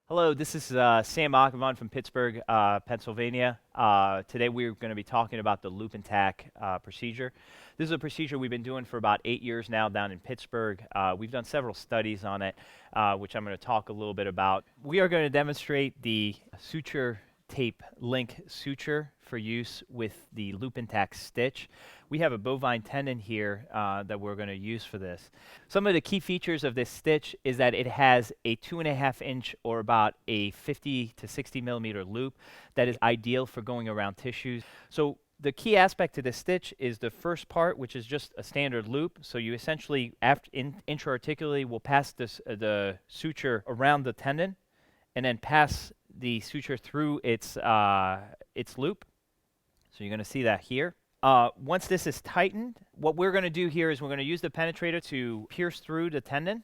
Hello, this is Sam Akhavan from Pittsburgh, Pennsylvania. Today we're going to be talking about the loop and tack procedure. This is a procedure we've been doing for about 8 years now down in Pittsburgh. We've done several studies on it, which I'm going to talk a little bit about. We are going to demonstrate the suture tape link suture for use with the loop and tack stitch. We have a bovine tendon here that we're going to use for this. Some of the key features of this stitch is that it has a 2.5 inch or about a 50 to 60 millimeter loop that is ideal for going around tissues. So the key aspect to this stitch is the first part, which is just a standard loop. So you essentially, intra-articularly, will pass the suture around the tendon and then pass the suture through its loop. So you're going to see that here. Once this is tightened, what we're going to do here is we're going to use the penetrator to pierce through the tendon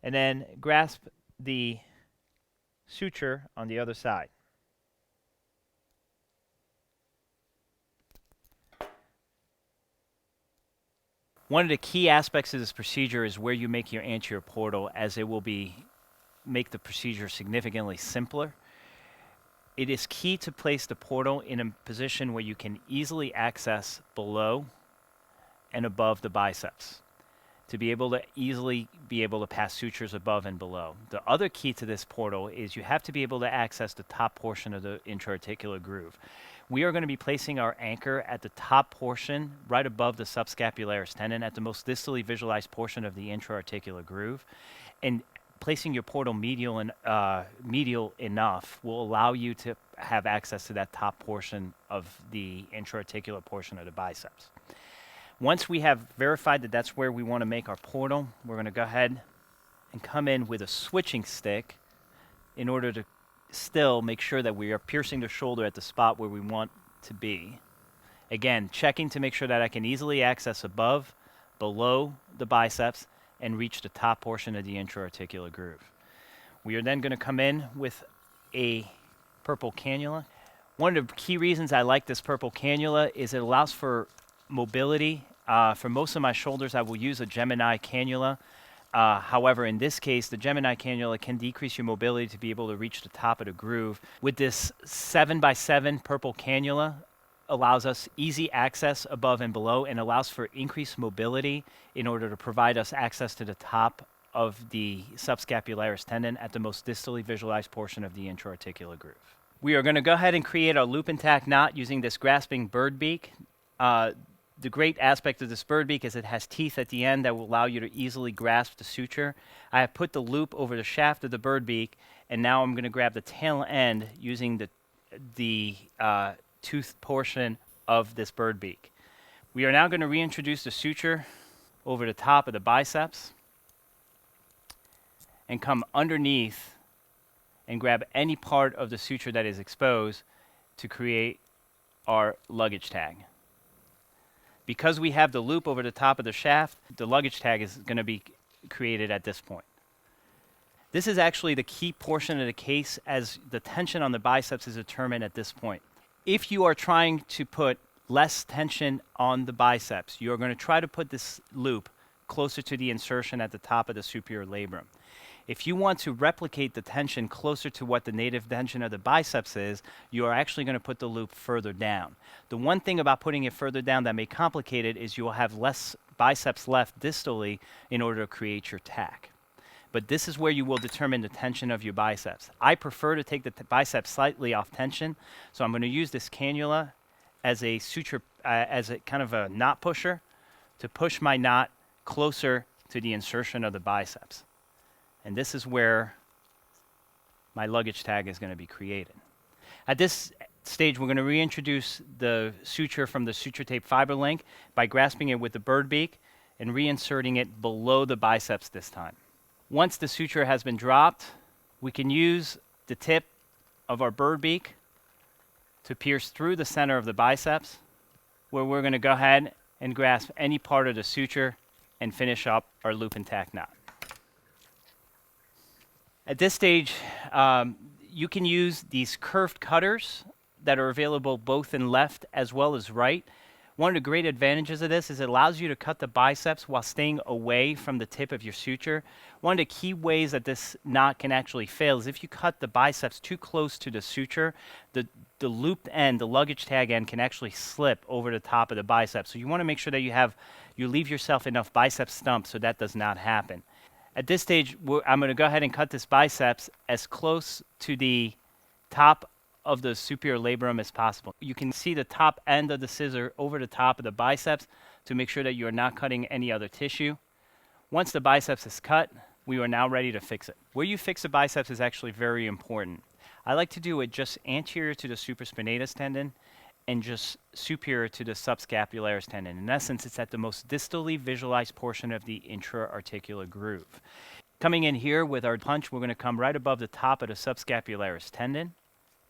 and then grasp the suture on the other side. One of the key aspects of this procedure is where you make your anterior portal, as it will make the procedure significantly simpler. It is key to place the portal in a position where you can easily access below and above the biceps to be able to pass sutures above and below. The other key to this portal is you have to be able to access the top portion of the intra-articular groove. We are going to be placing our anchor at the top portion, right above the subscapularis tendon, at the most distally visualized portion of the intra-articular groove. And placing your portal medial enough will allow you to have access to that top portion of the intra-articular portion of the biceps. Once we have verified that that's where we want to make our portal, we're going to go ahead and come in with a switching stick in order to still make sure that we are piercing the shoulder at the spot where we want to be. Again, checking to make sure that I can easily access above, below the biceps, and reach the top portion of the intra-articular groove. We are then going to come in with a purple cannula. One of the key reasons I like this purple cannula is it allows for mobility. For most of my shoulders, I will use a Gemini cannula. However, in this case, the Gemini cannula can decrease your mobility to be able to reach the top of the groove. With this 7x7 purple cannula, allows us easy access above and below and allows for increased mobility in order to provide us access to the top of the subscapularis tendon at the most distally visualized portion of the intra-articular groove. We are going to go ahead and create our loop and tack knot using this grasping bird beak. The great aspect of this bird beak is it has teeth at the end that will allow you to easily grasp the suture. I have put the loop over the shaft of the bird beak, and now I'm going to grab the tail end using the tooth portion of this bird beak. We are now going to reintroduce the suture over the top of the biceps and come underneath and grab any part of the suture that is exposed to create our luggage tag. Because we have the loop over the top of the shaft, the luggage tag is going to be created at this point. This is actually the key portion of the case, as the tension on the biceps is determined at this point. If you are trying to put less tension on the biceps, you're going to try to put this loop closer to the insertion at the top of the superior labrum. If you want to replicate the tension closer to what the native tension of the biceps is, you are actually going to put the loop further down. The one thing about putting it further down that may complicate it is you will have less biceps left distally in order to create your tack. But this is where you will determine the tension of your biceps. I prefer to take the biceps slightly off tension, so I'm going to use this cannula as a suture, as a kind of a knot pusher to push my knot closer to the insertion of the biceps. And this is where my luggage tag is going to be created. At this stage, we're going to reintroduce the suture from the suture tape fiber link by grasping it with the bird beak and reinserting it below the biceps this time. Once the suture has been dropped, we can use the tip of our bird beak to pierce through the center of the biceps, where we're going to go ahead and grasp any part of the suture and finish up our loop and tack knot. At this stage, you can use these curved cutters that are available both in left as well as right. One of the great advantages of this is it allows you to cut the biceps while staying away from the tip of your suture. One of the key ways that this knot can actually fail is if you cut the biceps too close to the suture, the looped end, the luggage tag end, can actually slip over the top of the biceps. So you want to make sure that you leave yourself enough bicep stump so that does not happen. At this stage, I'm going to go ahead and cut this biceps as close to the top of the superior labrum as possible. You can see the top end of the scissor over the top of the biceps to make sure that you are not cutting any other tissue. Once the biceps is cut, we are now ready to fix it. Where you fix the biceps is actually very important. I like to do it just anterior to the supraspinatus tendon and just superior to the subscapularis tendon. In essence, it's at the most distally visualized portion of the intra-articular groove. Coming in here with our punch, we're going to come right above the top of the subscapularis tendon,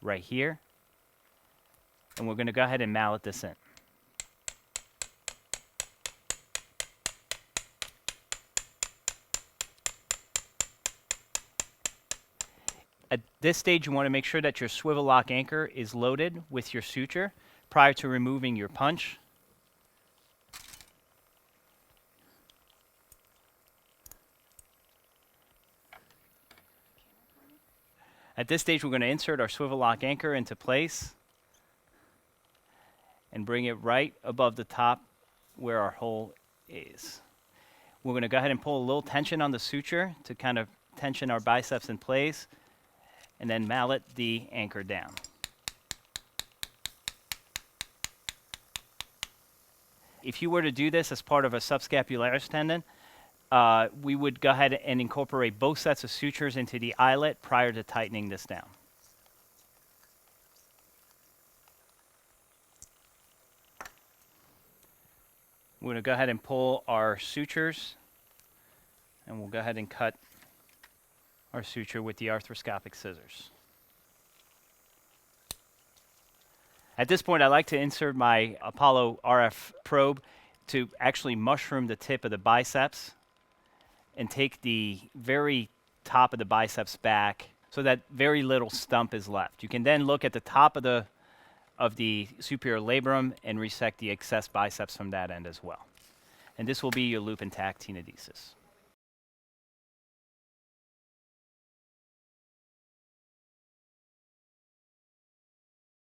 right here, and we're going to go ahead and mallet this in. At this stage, you want to make sure that your swivel lock anchor is loaded with your suture prior to removing your punch. At this stage, we're going to insert our swivel lock anchor into place and bring it right above the top where our hole is. We're going to go ahead and pull a little tension on the suture to kind of tension our biceps in place, and then mallet the anchor down. If you were to do this as part of a subscapularis tendon, we would go ahead and incorporate both sets of sutures into the eyelet prior to tightening this down. We're going to go ahead and pull our sutures, and we'll go ahead and cut our suture with the arthroscopic scissors. At this point, I like to insert my Apollo RF probe to actually mushroom the tip of the biceps and take the very top of the biceps back so that very little stump is left. You can then look at the top of the superior labrum and resect the excess biceps from that end as well. And this will be your loop and tack tenodesis.